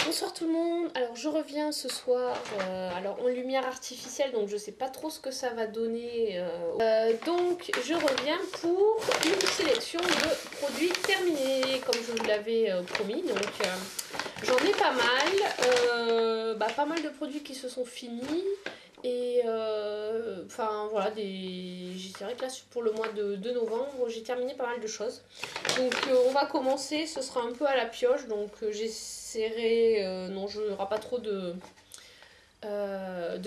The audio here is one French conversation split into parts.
Bonsoir tout le monde, alors je reviens ce soir alors en lumière artificielle, donc je sais pas trop ce que ça va donner. Donc je reviens pour une sélection de produits terminés comme je vous l'avais promis. Donc j'en ai pas mal, pas mal de produits qui se sont finis. Et enfin voilà, c'est vrai que là pour le mois de novembre j'ai terminé pas mal de choses. Donc on va commencer, ce sera un peu à la pioche, donc j'essaierai, non il n'y aura pas trop de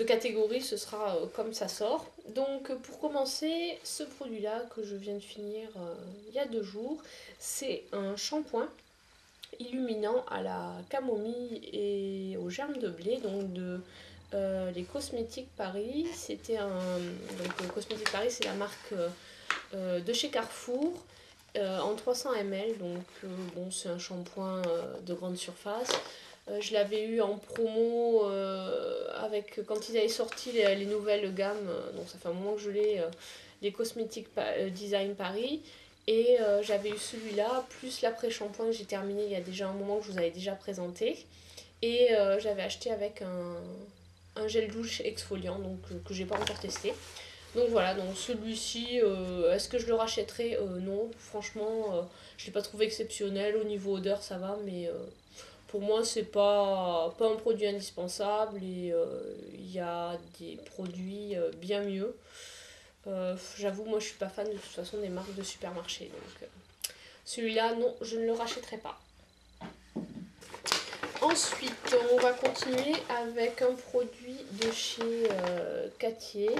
catégories, ce sera comme ça sort. Donc pour commencer, ce produit là que je viens de finir il y a 2 jours, c'est un shampoing illuminant à la camomille et aux germes de blé, donc de les Cosmétiques Paris. C'était un... Donc Cosmétiques Paris, c'est la marque de chez Carrefour, en 300 ml, donc bon, c'est un shampoing de grande surface. Je l'avais eu en promo avec, quand ils avaient sorti les nouvelles gammes, donc ça fait un moment que je l'ai, les Cosmétiques Design Paris. Et j'avais eu celui-là, plus l'après-shampoing que j'ai terminé il y a déjà un moment que je vous avais déjà présenté. Et j'avais acheté avec un gel douche exfoliant, donc que j'ai pas encore testé. Donc voilà, donc celui-ci, est-ce que je le rachèterai? Non, franchement, je l'ai pas trouvé exceptionnel. Au niveau odeur, ça va, mais pour moi, c'est pas un produit indispensable. Et il y a des produits bien mieux. J'avoue, moi, je suis pas fan de toute façon des marques de supermarché. Donc celui-là, non, je ne le rachèterai pas. Ensuite, on va continuer avec un produit de chez Cattier.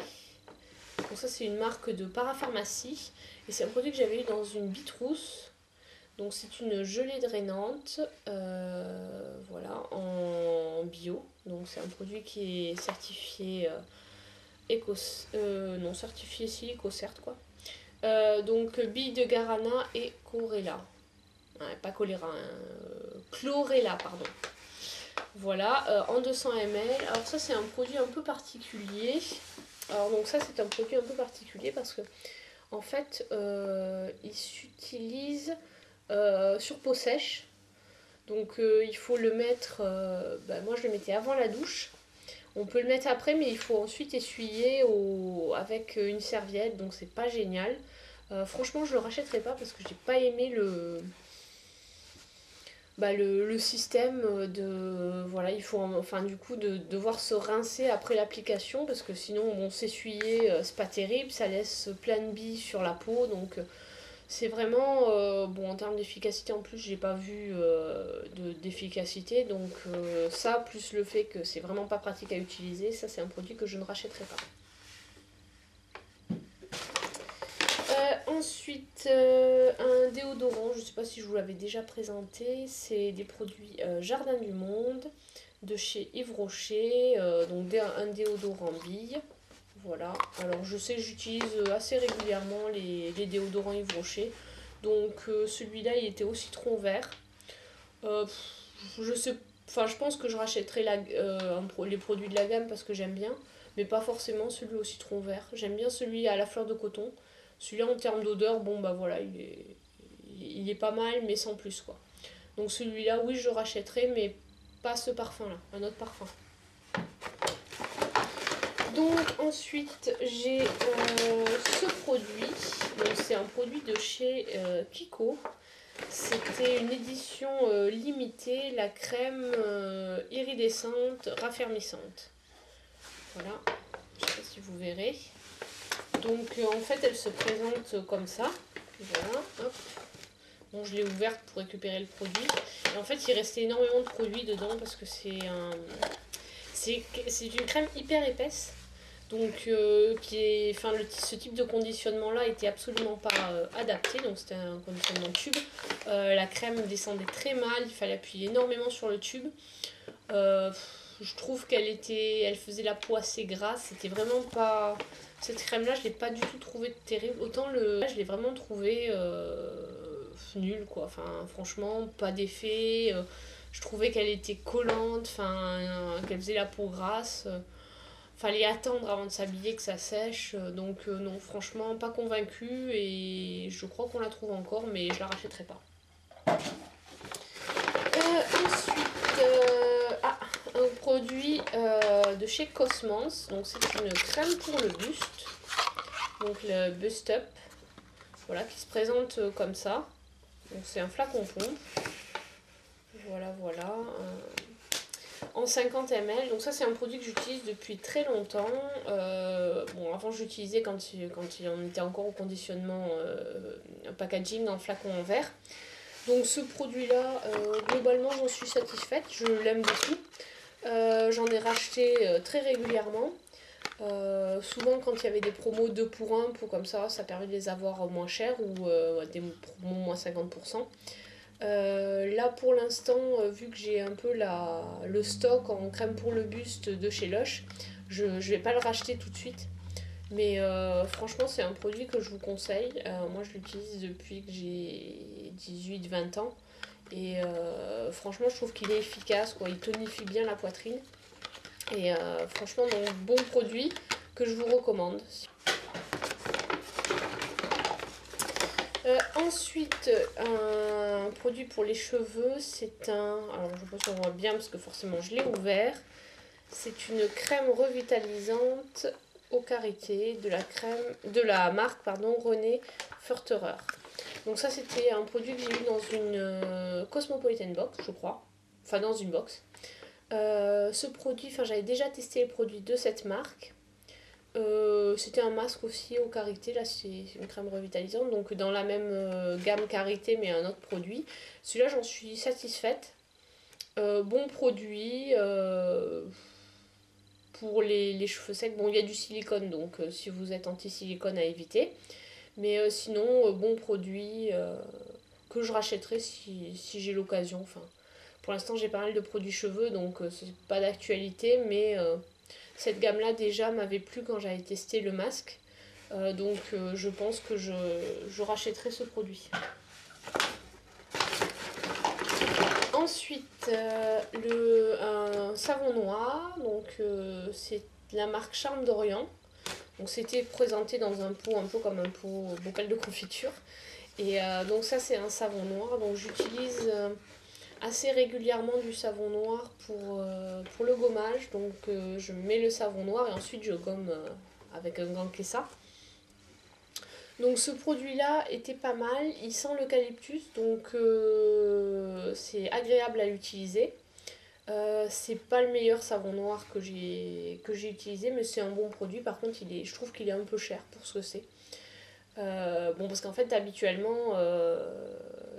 Donc ça, c'est une marque de parapharmacie et c'est un produit que j'avais eu dans une Bitrousse. Donc c'est une gelée drainante, voilà, en bio. Donc c'est un produit qui est certifié non, certifié si, EcoCert quoi. Donc billes de guarana et chlorella. Pas choléra, chlorella, pardon. Voilà, en 200 ml. Alors ça, c'est un produit un peu particulier. Alors donc ça, c'est un produit un peu particulier parce que en fait, il s'utilise sur peau sèche. Donc il faut le mettre, moi je le mettais avant la douche. On peut le mettre après, mais il faut ensuite essuyer avec une serviette, donc c'est pas génial. Franchement, je le rachèterai pas parce que j'ai pas aimé le système de... Voilà, il faut enfin du coup de devoir se rincer après l'application parce que sinon, bon, s'essuyer, c'est pas terrible, ça laisse plein de billes sur la peau, donc c'est vraiment... bon, en termes d'efficacité, en plus, j'ai pas vu d'efficacité, donc ça, plus le fait que c'est vraiment pas pratique à utiliser, ça c'est un produit que je ne rachèterai pas. Ensuite, un déodorant, je ne sais pas si je vous l'avais déjà présenté, c'est des produits Jardin du Monde de chez Yves Rocher, donc un déodorant bille. Voilà, alors je sais que j'utilise assez régulièrement les déodorants Yves Rocher, donc celui-là il était au citron vert. Je sais, enfin je pense que je rachèterai les produits de la gamme parce que j'aime bien, mais pas forcément celui au citron vert. J'aime bien celui à la fleur de coton. Celui-là, en termes d'odeur, bon bah voilà, il est pas mal, mais sans plus quoi. Donc celui-là, oui, je rachèterai, mais pas ce parfum-là, un autre parfum. Donc ensuite, j'ai ce produit. Donc c'est un produit de chez Kiko. C'était une édition limitée, la crème iridescente raffermissante. Voilà, je sais pas si vous verrez. Donc en fait elle se présente comme ça. Voilà, hop. Bon, je l'ai ouverte pour récupérer le produit. Et en fait il restait énormément de produits dedans parce que c'est une crème hyper épaisse. Donc ce type de conditionnement là était absolument pas adapté. Donc c'était un conditionnement tube. La crème descendait très mal, il fallait appuyer énormément sur le tube. Je trouve elle faisait la peau assez grasse. C'était vraiment pas... Cette crème là je l'ai pas du tout trouvé terrible. Autant je l'ai vraiment trouvé nulle quoi. Enfin franchement pas d'effet. Je trouvais qu'elle était collante, qu'elle faisait la peau grasse. Fallait attendre avant de s'habiller que ça sèche. Donc non, franchement pas convaincue. Et je crois qu'on la trouve encore, mais je la rachèterai pas. Ensuite, de chez Cosmans. Donc c'est une crème pour le buste. Donc le Bust Up. Voilà, qui se présente comme ça. Donc c'est un flacon pompe. Voilà, voilà. En 50 ml. Donc ça c'est un produit que j'utilise depuis très longtemps. Bon, avant j'utilisais quand on était encore au conditionnement packaging en flacon en verre. Donc ce produit là, globalement j'en suis satisfaite, je l'aime beaucoup. J'en ai racheté très régulièrement. Souvent quand il y avait des promos 2 pour 1, pour comme ça permet de les avoir moins cher ou des promos moins 50%. Là pour l'instant, vu que j'ai un peu le stock en crème pour le buste de chez Lush, je vais pas le racheter tout de suite. Mais franchement c'est un produit que je vous conseille. Moi je l'utilise depuis que j'ai 18-20 ans. Et franchement je trouve qu'il est efficace, quoi. Il tonifie bien la poitrine. Et franchement donc bon produit que je vous recommande. Ensuite, un produit pour les cheveux, c'est un... Alors je pense qu'on voit bien parce que forcément je l'ai ouvert. C'est une crème revitalisante au karité de la marque René Furterer. Donc ça c'était un produit que j'ai eu dans une Cosmopolitan box, je crois. Enfin dans une box. Ce produit, j'avais déjà testé les produits de cette marque. C'était un masque aussi au karité, là c'est une crème revitalisante, donc dans la même gamme karité mais un autre produit. Celui-là j'en suis satisfaite. Bon produit pour les cheveux secs. Bon, il y a du silicone, donc si vous êtes anti-silicone à éviter. Mais sinon, bon produit que je rachèterai si j'ai l'occasion. Enfin, pour l'instant j'ai pas mal de produits cheveux, donc c'est pas d'actualité, mais cette gamme-là déjà m'avait plu quand j'avais testé le masque. Donc je pense que je rachèterai ce produit. Ensuite, un savon noir, donc c'est la marque Charme d'Orient. Donc c'était présenté dans un pot, un peu comme un pot bocal de confiture. Et donc ça c'est un savon noir, donc j'utilise assez régulièrement du savon noir pour le gommage. Donc je mets le savon noir et ensuite je gomme avec un gant Kessa. Donc ce produit là était pas mal, il sent l'eucalyptus, donc c'est agréable à l'utiliser. C'est pas le meilleur savon noir que j'ai utilisé, mais c'est un bon produit. Par contre je trouve qu'il est un peu cher pour ce que c'est. Bon, parce qu'en fait habituellement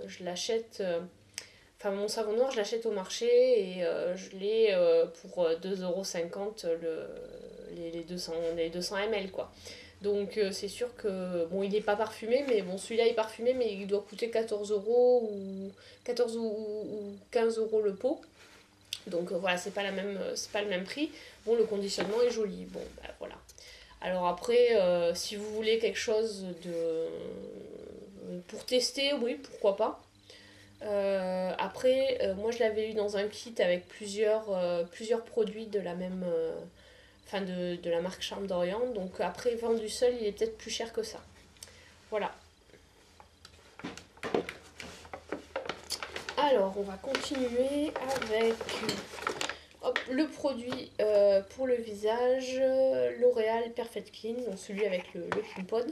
je l'achète, mon savon noir je l'achète au marché et je l'ai pour 2,50 € les 200 ml quoi. Donc c'est sûr que bon il n'est pas parfumé, mais bon celui-là est parfumé, mais il doit coûter 14 € ou 14 ou 15 € le pot. Donc voilà, c'est pas le même prix. Bon, le conditionnement est joli. Bon, bah, voilà. Alors après, si vous voulez quelque chose pour tester, oui, pourquoi pas. Après, moi je l'avais eu dans un kit avec plusieurs produits de la même... de la marque Charme d'Orient. Donc après, vendu seul, il est peut-être plus cher que ça. Voilà. Alors, on va continuer avec le produit pour le visage, L'Oréal Perfect Clean, donc celui avec le Clean Pod.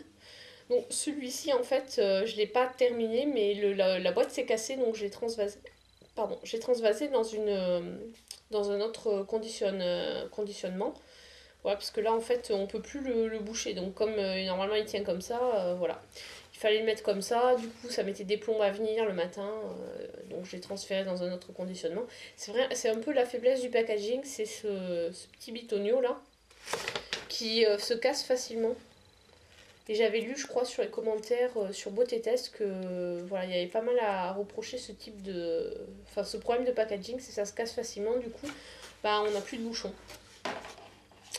Donc celui-ci, en fait, je ne l'ai pas terminé, mais la boîte s'est cassée, donc j'ai transvasé. Pardon, j'ai transvasé dans un autre conditionnement. Ouais, parce que là, en fait, on peut plus le boucher. Donc comme normalement, il tient comme ça, voilà. Il fallait le mettre comme ça, du coup ça mettait des plombs à venir le matin, donc j'ai transféré dans un autre conditionnement. C'est vrai, c'est un peu la faiblesse du packaging, c'est ce petit bitonio là, qui se casse facilement. Et j'avais lu, je crois, sur les commentaires sur Beauté Test que voilà, il y avait pas mal à reprocher ce type de... Enfin, ce problème de packaging, c'est que ça se casse facilement, du coup, bah, on n'a plus de bouchon.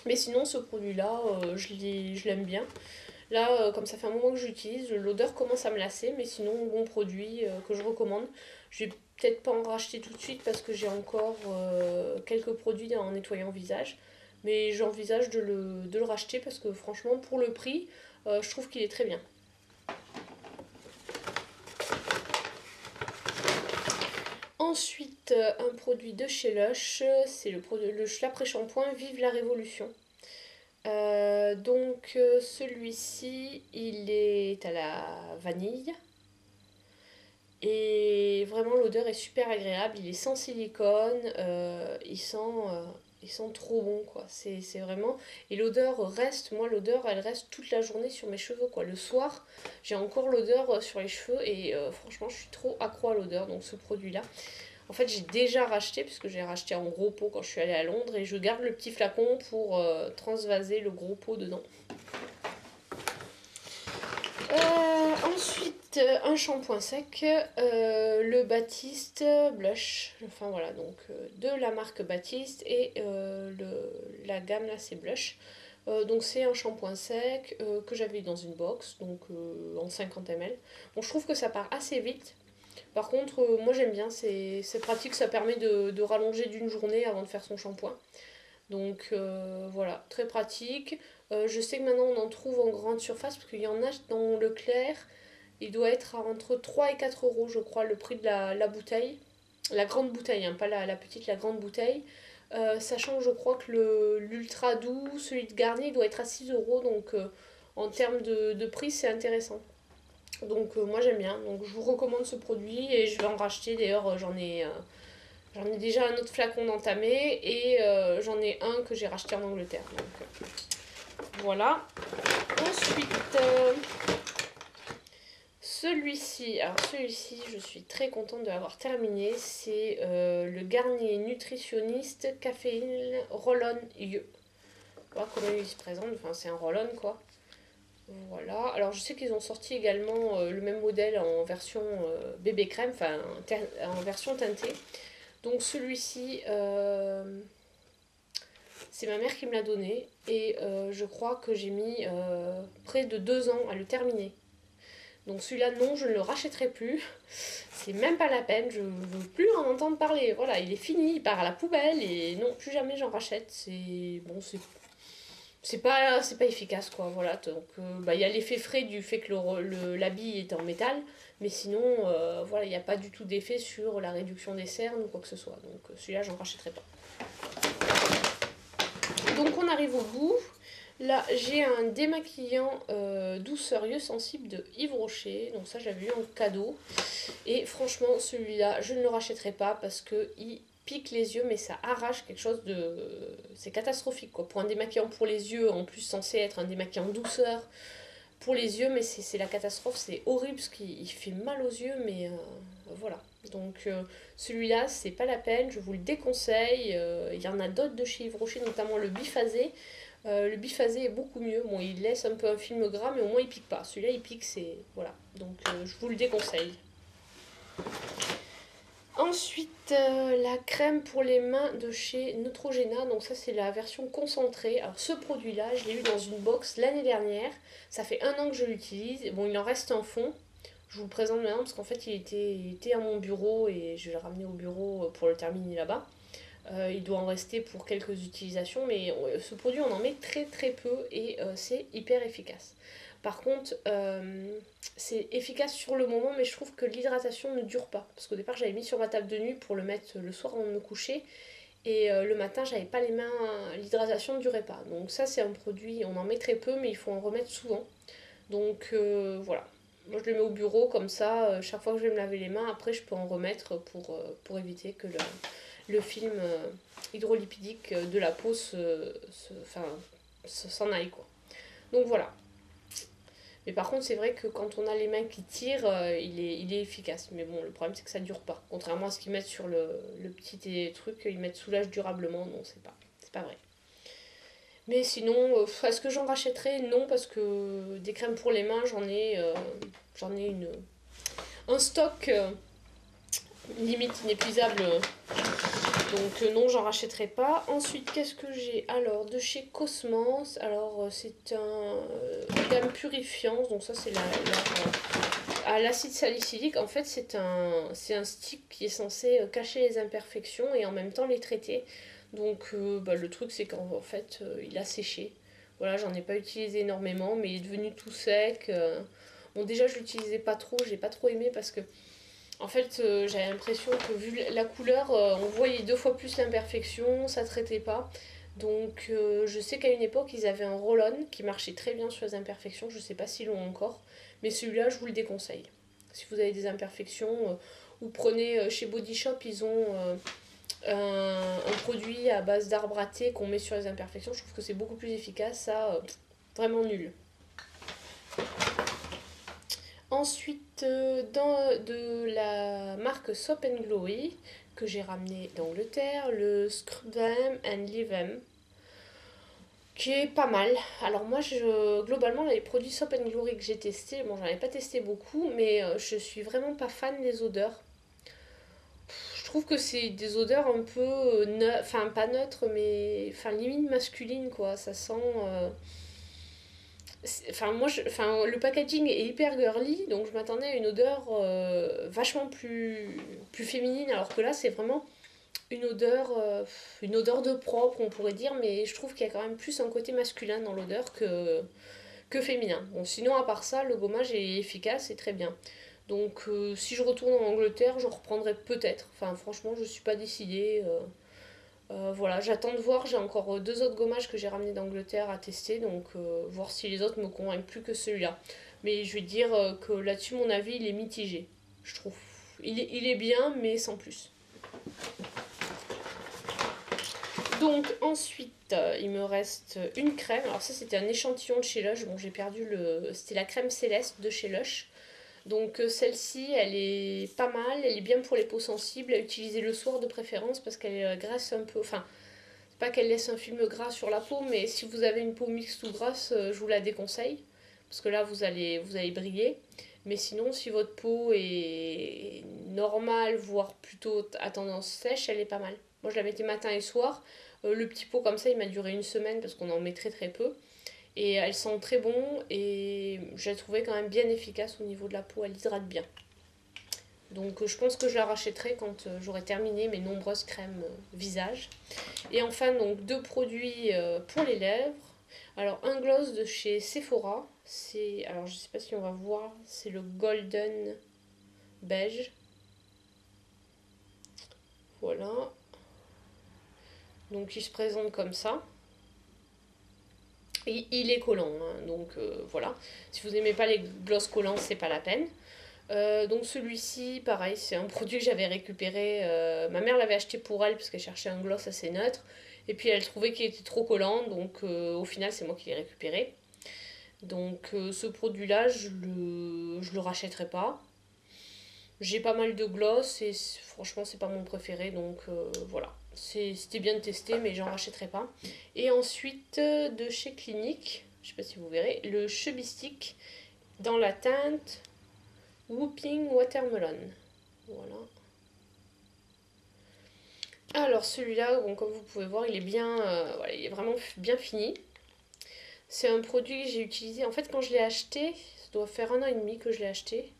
Mais sinon, ce produit-là, je l'aime bien. Là, comme ça fait un moment que j'utilise, l'odeur commence à me lasser, mais sinon, bon produit que je recommande. Je vais peut-être pas en racheter tout de suite parce que j'ai encore quelques produits en nettoyant visage. Mais j'envisage de le racheter parce que franchement, pour le prix, je trouve qu'il est très bien. Ensuite, un produit de chez Lush, c'est le Lush l'après-shampoing Vive la Révolution. Celui-ci, il est à la vanille. Et vraiment l'odeur est super agréable, il est sans silicone, il sent trop bon quoi. C'est vraiment. Et l'odeur reste, moi l'odeur elle reste toute la journée sur mes cheveux quoi. Le soir j'ai encore l'odeur sur les cheveux et franchement je suis trop accro à l'odeur donc ce produit là. En fait j'ai déjà racheté puisque j'ai racheté en gros pot quand je suis allée à Londres et je garde le petit flacon pour transvaser le gros pot dedans. Ensuite, un shampoing sec, le Baptiste Blush, enfin voilà, donc de la marque Baptiste et la gamme là c'est Blush. Donc c'est un shampoing sec que j'avais dans une box, donc en 50 ml. Bon, je trouve que ça part assez vite. Par contre, moi j'aime bien, c'est pratique, ça permet de rallonger d'une journée avant de faire son shampoing. Donc voilà, très pratique. Je sais que maintenant on en trouve en grande surface parce qu'il y en a dans Leclerc. Il doit être à entre 3 et 4 euros, je crois, le prix de la bouteille. La grande bouteille, hein, pas la petite, la grande bouteille. Sachant que je crois que l'ultra doux, celui de Garnier, il doit être à 6 euros. Donc en termes de prix, c'est intéressant. Donc moi j'aime bien. Donc je vous recommande ce produit et je vais en racheter. D'ailleurs, j'en ai déjà un autre flacon d'entamé et j'en ai un que j'ai racheté en Angleterre. Donc voilà. Ensuite, celui-ci, je suis très contente de l'avoir terminé. C'est le Garnier nutritionniste caféine Roll-On You. Voilà comment il se présente. Enfin, c'est un roll-on quoi. Voilà. Alors, je sais qu'ils ont sorti également le même modèle en version bébé crème, enfin en version teintée. Donc, celui-ci, c'est ma mère qui me l'a donné et je crois que j'ai mis près de 2 ans à le terminer. Donc celui-là, non, je ne le rachèterai plus. C'est même pas la peine, je veux plus en entendre parler. Voilà, il est fini, il part à la poubelle et non, plus jamais j'en rachète. C'est bon, c'est pas efficace quoi. Voilà, donc il y a l'effet frais du fait que l'habit est en métal, mais sinon, voilà, il n'y a pas du tout d'effet sur la réduction des cernes ou quoi que ce soit. Donc celui-là, j'en rachèterai pas. Donc on arrive au bout. Là, j'ai un démaquillant douceur yeux sensible de Yves Rocher. Donc ça, j'avais eu en cadeau. Et franchement, celui-là, je ne le rachèterai pas parce qu'il pique les yeux, mais ça arrache quelque chose de... C'est catastrophique, quoi. Pour un démaquillant pour les yeux, en plus censé être un démaquillant douceur pour les yeux, mais c'est la catastrophe. C'est horrible parce qu'il fait mal aux yeux, mais voilà. Donc celui-là, c'est pas la peine, je vous le déconseille. Il y en a d'autres de chez Yves Rocher, notamment le biphasé. Le biphasé est beaucoup mieux. Bon, il laisse un peu un film gras, mais au moins il pique pas. Celui-là, il pique, c'est. Voilà. Donc, je vous le déconseille. Ensuite, la crème pour les mains de chez Neutrogena. Donc, ça, c'est la version concentrée. Alors, ce produit-là, je l'ai eu dans une box l'année dernière. Ça fait 1 an que je l'utilise. Bon, il en reste un fond. Je vous le présente maintenant parce qu'en fait, il était à mon bureau et je l'ai ramené au bureau pour le terminer là-bas. Il doit en rester pour quelques utilisations, mais ce produit on en met très très peu et c'est hyper efficace. Par contre, c'est efficace sur le moment, mais je trouve que l'hydratation ne dure pas. Parce qu'au départ, j'avais mis sur ma table de nuit pour le mettre le soir avant de me coucher. Et le matin, j'avais pas les mains, l'hydratation ne durait pas. Donc ça, c'est un produit, on en met très peu, mais il faut en remettre souvent. Donc voilà. Moi, je le mets au bureau comme ça, chaque fois que je vais me laver les mains, après, je peux en remettre pour éviter que le film hydrolipidique de la peau s'en aille quoi. Donc voilà. Mais par contre, c'est vrai que quand on a les mains qui tirent, il est efficace. Mais bon, le problème c'est que ça dure pas. Contrairement à ce qu'ils mettent sur le petit truc, ils mettent soulage durablement. Non, c'est pas vrai. Mais sinon, est-ce que j'en rachèterai? Non, parce que des crèmes pour les mains, j'en ai un stock limite inépuisable. Donc non, j'en rachèterai pas. Ensuite, qu'est-ce que j'ai? Alors, de chez Cosmans. Alors, c'est une gamme purifiante. Donc ça, c'est à l'acide salicylique. En fait, c'est un stick qui est censé cacher les imperfections et en même temps les traiter. Donc le truc, c'est qu'en fait, il a séché. Voilà, j'en ai pas utilisé énormément, mais il est devenu tout sec. Bon, déjà, je l'utilisais pas trop. J'ai pas trop aimé parce que En fait, j'avais l'impression que vu la couleur, on voyait 2 fois plus l'imperfection, ça traitait pas. Donc je sais qu'à une époque, ils avaient un roll-on qui marchait très bien sur les imperfections, je sais pas s'ils l'ont encore, mais celui-là, je vous le déconseille. Si vous avez des imperfections, ou prenez chez Body Shop, ils ont un produit à base d'arbre à thé qu'on met sur les imperfections, je trouve que c'est beaucoup plus efficace, ça, vraiment nul. Ensuite, de la marque Soap and Glory, que j'ai ramené d'Angleterre, le Scrub Them and Leave Them, qui est pas mal. Alors moi, globalement, les produits Soap and Glory que j'ai testés, bon, j'en ai pas testé beaucoup, mais je suis vraiment pas fan des odeurs. Je trouve que c'est des odeurs un peu, enfin pas neutres, mais enfin limite masculine quoi. Ça sent, enfin enfin le packaging est hyper girly, donc je m'attendais à une odeur vachement plus féminine, alors que là c'est vraiment une odeur de propre on pourrait dire, mais je trouve qu'il y a quand même plus un côté masculin dans l'odeur que féminin. Bon sinon à part ça, le gommage est efficace et très bien. Donc si je retourne en Angleterre, je reprendrai peut-être. Enfin franchement je suis pas décidée. Voilà, j'attends de voir. J'ai encore 2 autres gommages que j'ai ramenés d'Angleterre à tester, donc voir si les autres me convainquent plus que celui-là. Mais je vais dire que là-dessus, mon avis, il est mitigé. Je trouve. Il est bien, mais sans plus. Donc ensuite, il me reste une crème. Alors ça, c'était un échantillon de chez Lush. Bon, j'ai perdu le. C'était la crème céleste de chez Lush. Donc celle-ci, elle est pas mal. Elle est bien pour les peaux sensibles. À utiliser le soir de préférence parce qu'elle graisse un peu. Enfin, pas qu'elle laisse un film gras sur la peau, mais si vous avez une peau mixte ou grasse, je vous la déconseille. Parce que là, vous allez briller. Mais sinon, si votre peau est normale, voire plutôt à tendance sèche, elle est pas mal. Moi, je la mettais matin et soir. Le petit pot comme ça, il m'a duré une semaine parce qu'on en met très très peu. Et elle sent très bon et je la trouvais quand même bien efficace au niveau de la peau. Elle hydrate bien. Donc je pense que je la rachèterai quand j'aurai terminé mes nombreuses crèmes visage. Et enfin, donc 2 produits pour les lèvres. Alors, un gloss de chez Sephora. Alors, je sais pas si on va voir. C'est le Golden Beige. Voilà. Donc, il se présente comme ça. Et il est collant. Hein, donc, voilà. Si vous n'aimez pas les gloss collants, c'est pas la peine. Donc celui-ci, pareil, c'est un produit que j'avais récupéré. Ma mère l'avait acheté pour elle parce qu'elle cherchait un gloss assez neutre. Et puis elle trouvait qu'il était trop collant, donc au final c'est moi qui l'ai récupéré. Donc ce produit-là, je le rachèterai pas. J'ai pas mal de gloss et franchement c'est pas mon préféré, donc voilà. C'était bien de tester, mais j'en rachèterai pas. Et ensuite de chez Clinique, je sais pas si vous verrez, le Chubby Stick dans la teinte Whooping Watermelon. Voilà. Alors celui-là, bon, comme vous pouvez voir, il est bien, voilà, il est vraiment bien fini. C'est un produit que j'ai utilisé. En fait, quand je l'ai acheté, ça doit faire 1 an et demi que je l'ai acheté,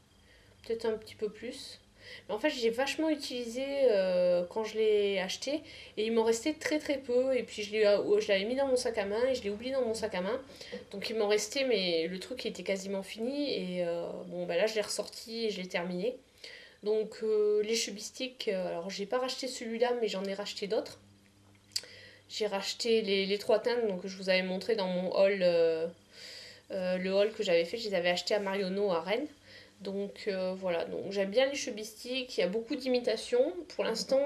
peut-être un petit peu plus. Mais en fait, j'ai vachement utilisé quand je l'ai acheté et il m'en restait très très peu. Et puis je l'avais mis dans mon sac à main et je l'ai oublié dans mon sac à main. Donc il m'en restait, mais le truc était quasiment fini. Et bon, bah là, je l'ai ressorti et je l'ai terminé. Donc les Chubistiques, alors j'ai pas racheté celui-là, mais j'en ai racheté d'autres. J'ai racheté les 3 teintes donc, que je vous avais montré dans mon haul, le haul que j'avais fait. Je les avais achetés à Marionneau à Rennes. Donc voilà, donc j'aime bien les Chubistiques, il y a beaucoup d'imitations. Pour l'instant,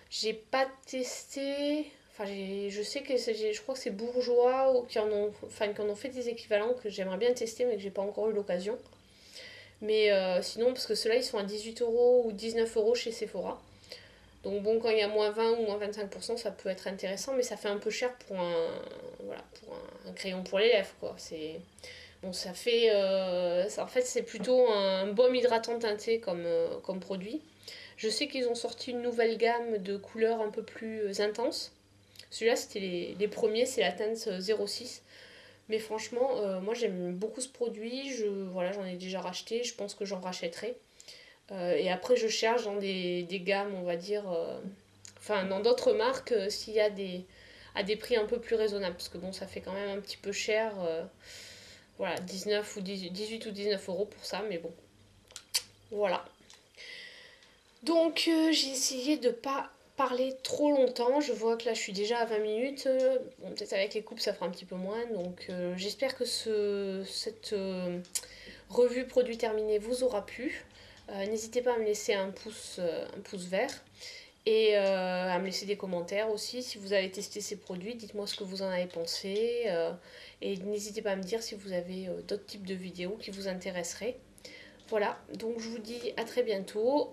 j'ai pas testé. Enfin, je sais que je crois que c'est Bourgeois ou qui en ont fait des équivalents que j'aimerais bien tester, mais que j'ai pas encore eu l'occasion. Mais sinon, parce que ceux-là, ils sont à 18 € ou 19 € chez Sephora. Donc bon, quand il y a moins 20 ou moins 25%, ça peut être intéressant, mais ça fait un peu cher voilà, pour un crayon pour les lèvres, quoi. Bon, ça fait... en fait, c'est plutôt un baume hydratant teinté comme produit. Je sais qu'ils ont sorti une nouvelle gamme de couleurs un peu plus intenses. Celui-là, c'était les premiers, c'est la teinte 06. Mais franchement, moi j'aime beaucoup ce produit. Voilà, j'en ai déjà racheté, je pense que j'en rachèterai. Et après, je cherche dans des gammes, on va dire, enfin dans d'autres marques, s'il y a à des prix un peu plus raisonnables. Parce que bon, ça fait quand même un petit peu cher. Voilà, 18 ou 19 € pour ça, mais bon, voilà. Donc j'ai essayé de pas parler trop longtemps. Je vois que là je suis déjà à 20 minutes. Bon, peut-être avec les coupes ça fera un petit peu moins. Donc j'espère que cette revue produit terminé vous aura plu. N'hésitez pas à me laisser un pouce vert. Et à me laisser des commentaires aussi. Si vous avez testé ces produits, dites-moi ce que vous en avez pensé. Et n'hésitez pas à me dire si vous avez d'autres types de vidéos qui vous intéresseraient. Voilà, donc je vous dis à très bientôt.